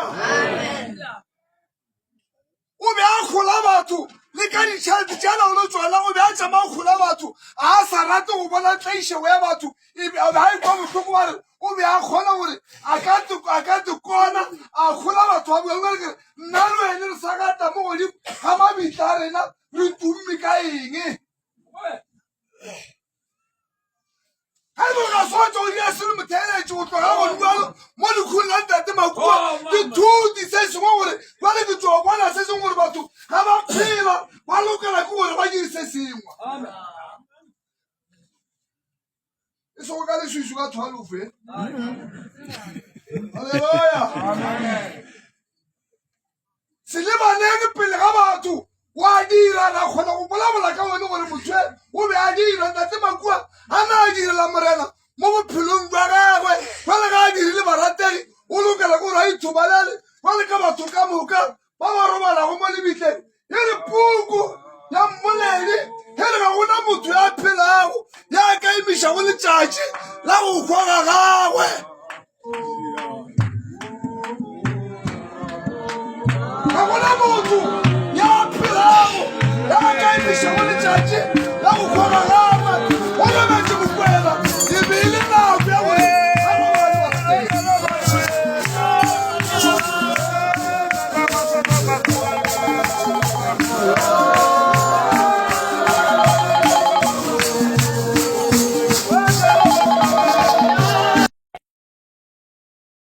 Amen. O be a khola batho le ka ditšhelete tša laolo tsona o be a tšama o khola batho a sa rate go bona tlaišego ya batho o be a ikwa bohloko bare o be a kgona gore a ka te kona a khola batho ba buelekere nna le wene re sa gata mo godimo ga mabitla a rena re tumme ka eng ga e ga swatsa o dia se le motheletše go tloga go dualo mo dikgong la ntate makua dithuti se sengwe gore jale ke tswa bona se sengwe gore batho ga ba phela ba lokela ke gore ba dire se sengwe e sego ka leswišu ka thwalofe halleluja se le baneng pele ga batho wa dira na kgona go bolabola ka one gore motho o be a dira ntate makua a na a direla morena mo bophelong jwa gagwe jale ga a dirile barategi o lokela ke gore a ithobalele jale ka batho ka moka ba ba robalago mo lebitleng e re puku ya mmoledi e re ga gona motho ya phelago ya ka emišago letšatši la go kgwa ga gagwe ga gona motho ya phelago ya ka emišago letšatši la go kgwa ga gagwe o lebetse mokwela